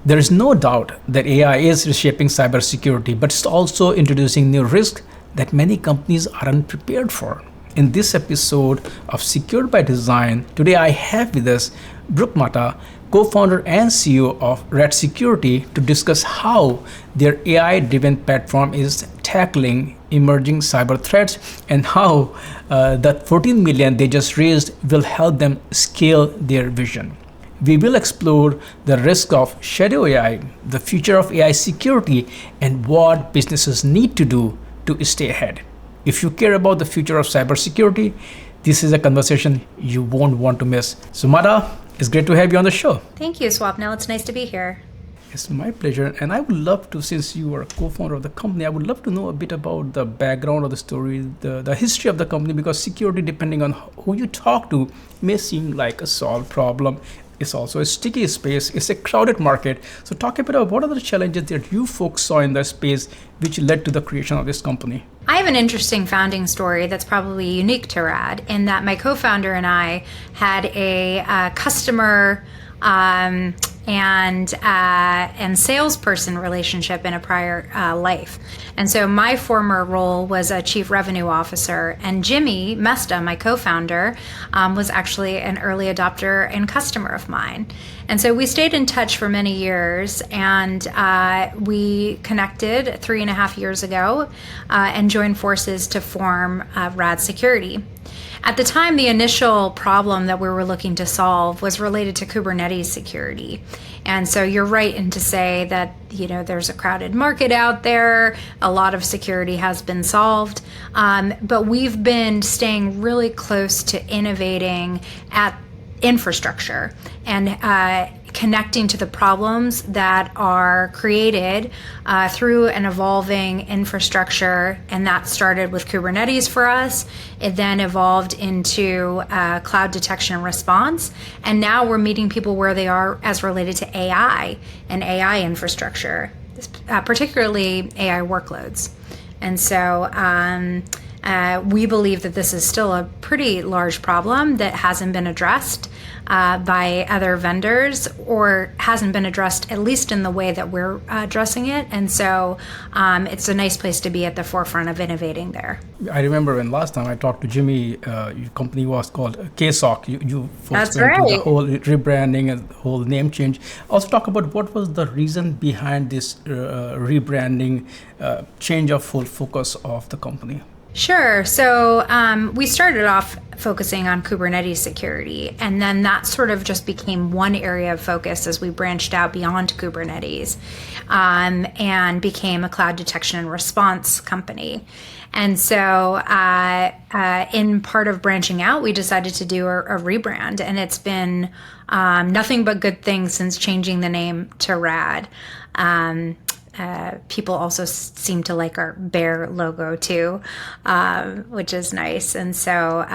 There is no doubt that AI is reshaping cybersecurity, but it's also introducing new risks that many companies aren't prepared for. In this episode of Secured by Design, today I have with us Brooke Motta, co-founder and CEO of RAD Security, to discuss how their AI-driven platform is tackling emerging cyber threats and how the 14 million they just raised will help them scale their vision. We will explore the risk of shadow AI, the future of AI security, and what businesses need to do to stay ahead. If you care about the future of cybersecurity, this is a conversation you won't want to miss. So Motta, it's great to have you on the show. Thank you, Swapnil. It's nice to be here. It's my pleasure. And I would love to, since you are a co-founder of the company, I would love to know a bit about the background of the story, the history of the company, because security, depending on who you talk to, may seem like a solved problem. It's also a sticky space. It's a crowded market. So talk a bit about what are the challenges that you folks saw in the space which led to the creation of this company? I have an interesting founding story that's probably unique to RAD in that my co-founder and I had a customer and salesperson relationship in a prior life. And so my former role was a chief revenue officer, and Jimmy Mesta, my co-founder, was actually an early adopter and customer of mine. And so we stayed in touch for many years, and we connected 3.5 years ago and joined forces to form RAD Security. At the time, the initial problem that we were looking to solve was related to Kubernetes security. And so you're right in to say that, there's a crowded market out there. A lot of security has been solved. But we've been staying really close to innovating at infrastructure and connecting to the problems that are created through an evolving infrastructure. And that started with Kubernetes for us. It then evolved into cloud detection and response. And now we're meeting people where they are as related to AI and AI infrastructure, particularly AI workloads. And so we believe that this is still a pretty large problem that hasn't been addressed by other vendors, or hasn't been addressed at least in the way that we're addressing it. And so it's a nice place to be at the forefront of innovating there. I remember when last time I talked to Jimmy, your company was called KSOC. You folks That's went right. through the whole rebranding and the whole name change. Also talk about what was the reason behind this rebranding, change of full focus of the company. Sure. So we started off focusing on Kubernetes security, and then that sort of just became one area of focus as we branched out beyond Kubernetes and became a cloud detection and response company. And so in part of branching out, we decided to do a rebrand, and it's been nothing but good things since changing the name to RAD. People also seem to like our bear logo too, which is nice. And so,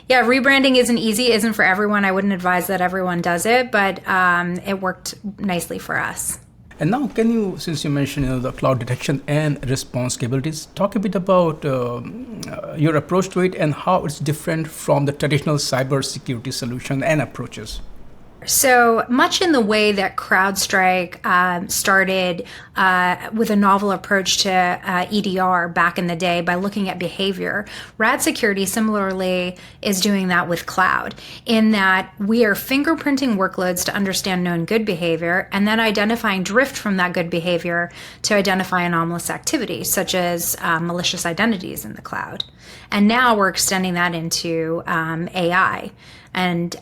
rebranding isn't for everyone. I wouldn't advise that everyone does it, but it worked nicely for us. And now, can you, since you mentioned the cloud detection and response capabilities, talk a bit about your approach to it and how it's different from the traditional cybersecurity solution and approaches? So much in the way that CrowdStrike started with a novel approach to EDR back in the day by looking at behavior, RAD Security similarly is doing that with cloud, in that we are fingerprinting workloads to understand known good behavior and then identifying drift from that good behavior to identify anomalous activity, such as malicious identities in the cloud. And now we're extending that into AI. And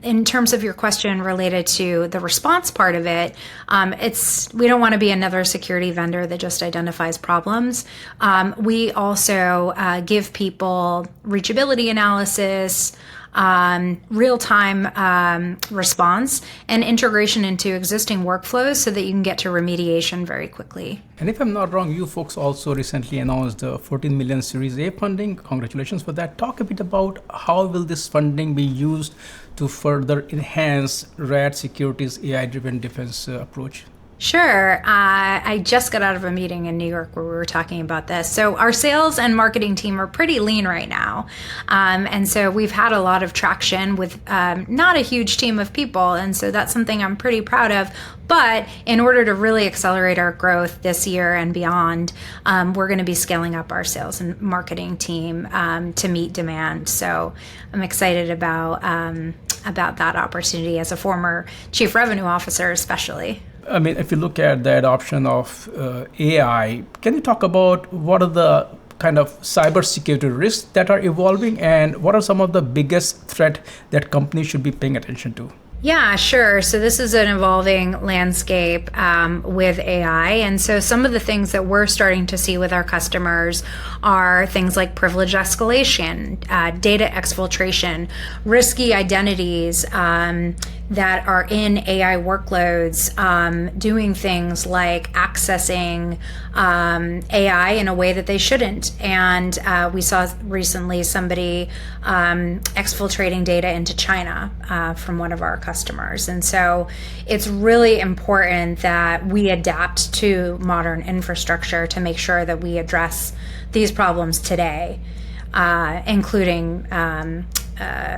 in terms of your question related to the response part of it, we don't want to be another security vendor that just identifies problems. We also give people reachability analysis, real-time response, and integration into existing workflows so that you can get to remediation very quickly. And if I'm not wrong, you folks also recently announced the 14 million Series A funding. Congratulations for that. Talk a bit about how will this funding be used to further enhance RAD Security's AI-driven defense approach? Sure. I just got out of a meeting in New York where we were talking about this. So our sales and marketing team are pretty lean right now. And so we've had a lot of traction with not a huge team of people. And so that's something I'm pretty proud of. But in order to really accelerate our growth this year and beyond, we're going to be scaling up our sales and marketing team to meet demand. So I'm excited about that opportunity as a former chief revenue officer, especially. I mean, if you look at the adoption of AI, can you talk about what are the kind of cybersecurity risks that are evolving and what are some of the biggest threat that companies should be paying attention to? Yeah, sure. So this is an evolving landscape with AI. And so some of the things that we're starting to see with our customers are things like privilege escalation, data exfiltration, risky identities that are in AI workloads, doing things like accessing AI in a way that they shouldn't. And we saw recently somebody exfiltrating data into China from one of our customers. And so it's really important that we adapt to modern infrastructure to make sure that we address these problems today, including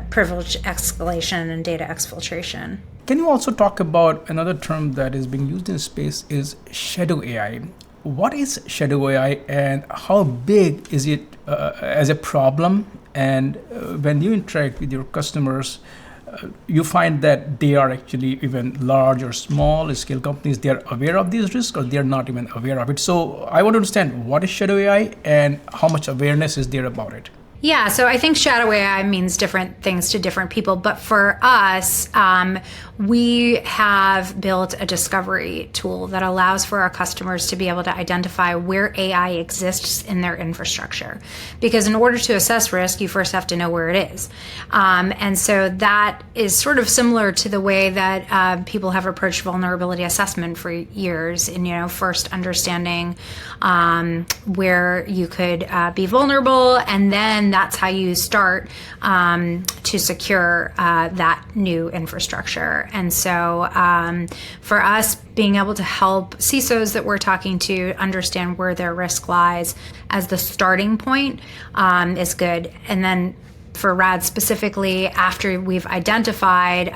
privilege escalation and data exfiltration. Can you also talk about another term that is being used in space is shadow AI? What is shadow AI and how big is it as a problem? And when you interact with your customers, you find that they are actually even large or small scale companies, they are aware of these risks or they're not even aware of it. So I want to understand what is shadow AI and how much awareness is there about it. Yeah, so I think shadow AI means different things to different people. But for us, we have built a discovery tool that allows for our customers to be able to identify where AI exists in their infrastructure. Because in order to assess risk, you first have to know where it is. And so that is sort of similar to the way that people have approached vulnerability assessment for years. And, first understanding where you could be vulnerable, and then that's how you start to secure that new infrastructure. And so for us, being able to help CISOs that we're talking to understand where their risk lies as the starting point is good. And then for RAD specifically, after we've identified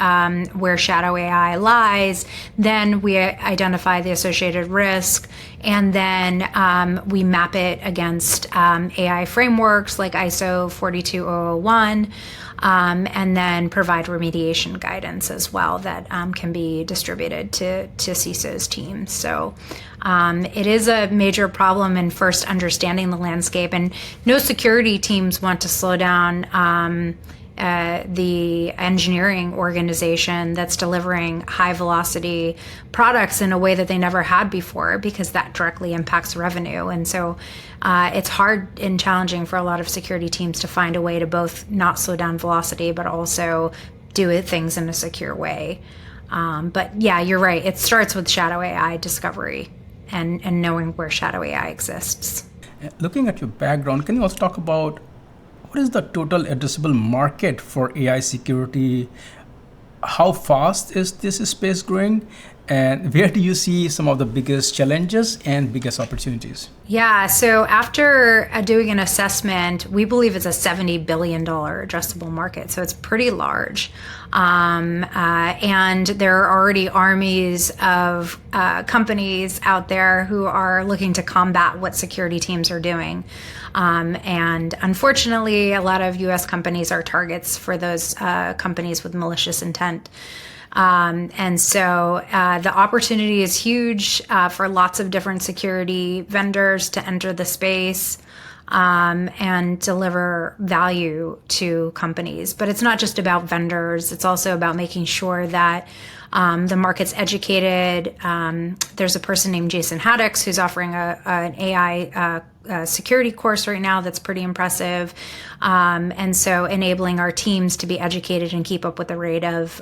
where shadow AI lies, then we identify the associated risk, and then we map it against AI frameworks like ISO 42001, and then provide remediation guidance as well that can be distributed to CISO's teams. So it is a major problem in first understanding the landscape, and no security teams want to slow down the engineering organization that's delivering high velocity products in a way that they never had before, because that directly impacts revenue. And so it's hard and challenging for a lot of security teams to find a way to both not slow down velocity, but also do things in a secure way. But yeah, you're right. It starts with shadow AI discovery and knowing where shadow AI exists. Looking at your background, can you also talk about what is the total addressable market for AI security? How fast is this space growing? And where do you see some of the biggest challenges and biggest opportunities? Yeah, so after doing an assessment, we believe it's a $70 billion addressable market. So it's pretty large. And there are already armies of companies out there who are looking to combat what security teams are doing. And unfortunately, a lot of US companies are targets for those companies with malicious intent. And so the opportunity is huge for lots of different security vendors to enter the space and deliver value to companies. But it's not just about vendors. It's also about making sure that the market's educated. There's a person named Jason Haddix who's offering an AI security course right now that's pretty impressive. And so enabling our teams to be educated and keep up with the rate of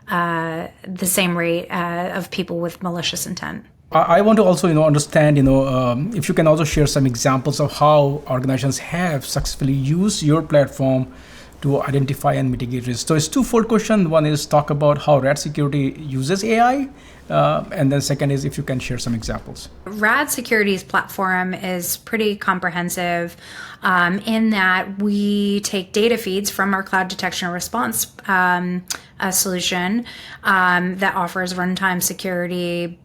the same rate of people with malicious intent. I want to also, understand, if you can also share some examples of how organizations have successfully used your platform to identify and mitigate risk. So it's twofold question. One is talk about how RAD Security uses AI, And then second is if you can share some examples. RAD Security's platform is pretty comprehensive in that we take data feeds from our cloud detection and response solution that offers runtime security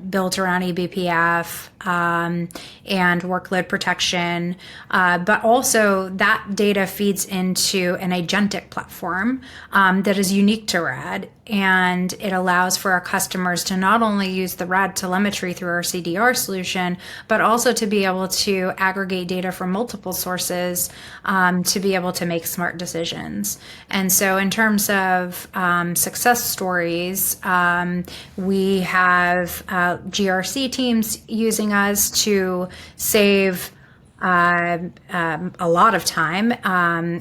built around eBPF and workload protection. But also that data feeds into an agentic platform that is unique to RAD. And it allows for our customers to not only use the RAD telemetry through our CDR solution, but also to be able to aggregate data from multiple sources to be able to make smart decisions. And so in terms of success stories, we have GRC teams using us to save a lot of time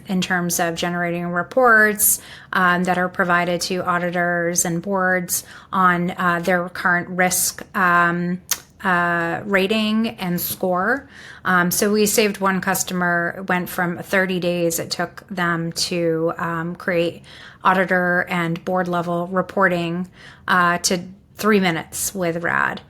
in terms of generating reports that are provided to auditors and boards on their current risk rating and score. So we saved one customer, went from 30 days it took them to create auditor and board level reporting to 3 minutes with RAD.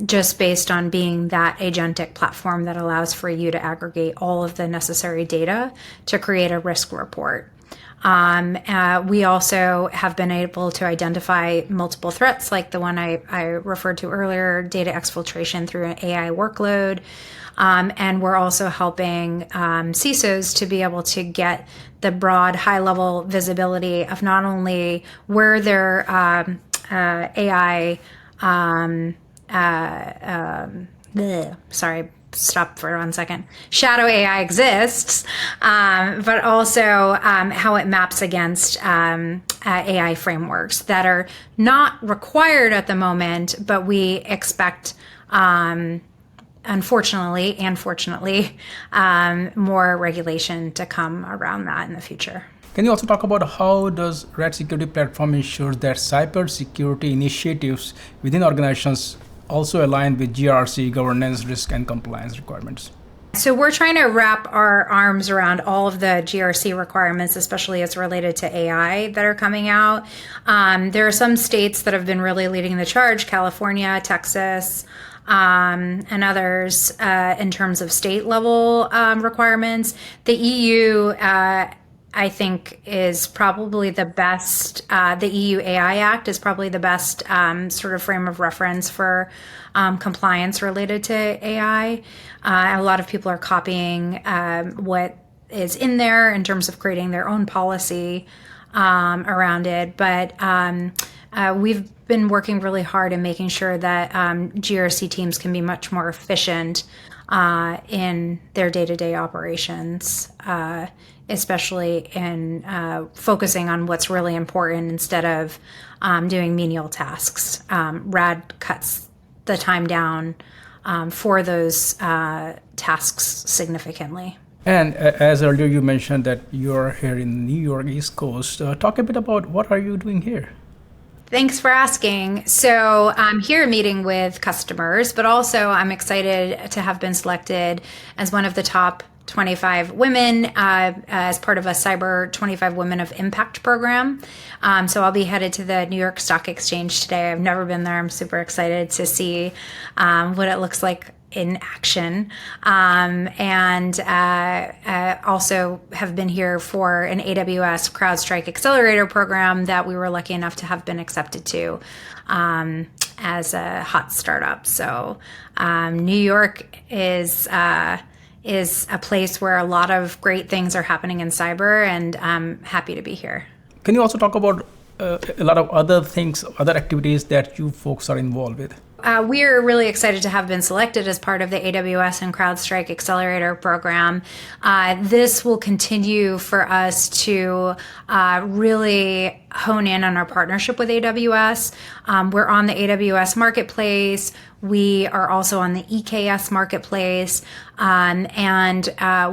Just based on being that agentic platform that allows for you to aggregate all of the necessary data to create a risk report. We also have been able to identify multiple threats like the one I referred to earlier, data exfiltration through an AI workload. And we're also helping CISOs to be able to get the broad high-level visibility of not only where their AI stop for 1 second. Shadow AI exists, but also how it maps against AI frameworks that are not required at the moment, but we expect, unfortunately and fortunately, more regulation to come around that in the future. Can you also talk about how does RAD Security platform ensures that cybersecurity initiatives within organizations also align with GRC, governance, risk, and compliance requirements? So we're trying to wrap our arms around all of the GRC requirements, especially as related to AI that are coming out. There are some states that have been really leading the charge, California, Texas, and others in terms of state level requirements. The EU, I think, is probably the best. The EU AI Act is probably the best sort of frame of reference for compliance related to AI. A lot of people are copying what is in there in terms of creating their own policy around it. But we've been working really hard in making sure that GRC teams can be much more efficient in their day-to-day operations, especially in focusing on what's really important instead of doing menial tasks. RAD cuts the time down for those tasks significantly. And as earlier you mentioned that you're here in New York, East Coast. Talk a bit about what are you doing here? Thanks for asking. So I'm here meeting with customers, but also I'm excited to have been selected as one of the top 25 women as part of a Cyber 25 Women of Impact program. So I'll be headed to the New York Stock Exchange today. I've never been there. I'm super excited to see what it looks like in action. And also have been here for an AWS CrowdStrike Accelerator program that we were lucky enough to have been accepted to as a hot startup. So New York is a place where a lot of great things are happening in cyber, and I'm happy to be here. Can you also talk about a lot of other things, other activities that you folks are involved with? We're really excited to have been selected as part of the AWS and CrowdStrike Accelerator program. This will continue for us to really hone in on our partnership with AWS. We're on the AWS Marketplace. We are also on the EKS Marketplace. And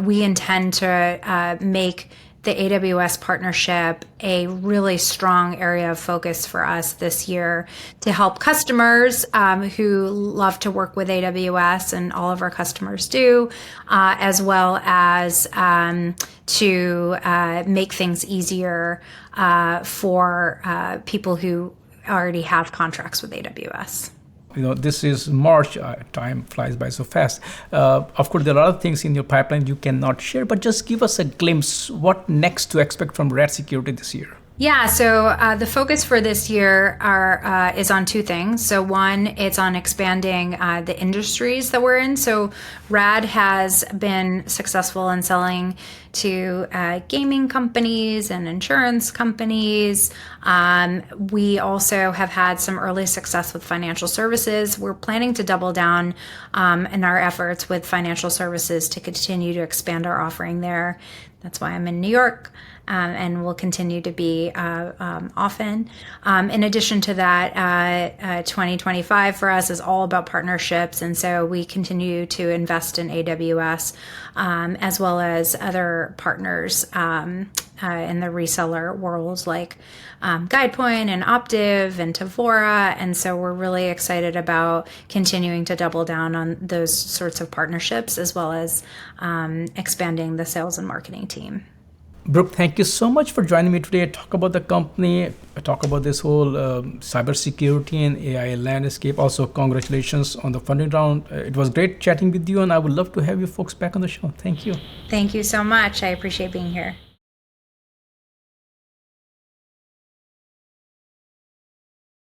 we intend to make the AWS partnership a really strong area of focus for us this year to help customers who love to work with AWS, and all of our customers do, as well as to make things easier for people who already have contracts with AWS. This is March. Time flies by so fast. Of course, there are other things in your pipeline you cannot share, but just give us a glimpse. What next to expect from RAD Security this year? Yeah, so the focus for this year is on two things. So one, it's on expanding the industries that we're in. So RAD has been successful in selling to gaming companies and insurance companies. We also have had some early success with financial services. We're planning to double down in our efforts with financial services to continue to expand our offering there. That's why I'm in New York. And will continue to be often. In addition to that, 2025 for us is all about partnerships. And so we continue to invest in AWS as well as other partners in the reseller worlds like Guidepoint and Optiv and Tavora. And so we're really excited about continuing to double down on those sorts of partnerships as well as expanding the sales and marketing team. Brooke, thank you so much for joining me today. Talk about the company, talk about this whole cybersecurity and AI landscape. Also, congratulations on the funding round. It was great chatting with you, and I would love to have you folks back on the show. Thank you. Thank you so much. I appreciate being here.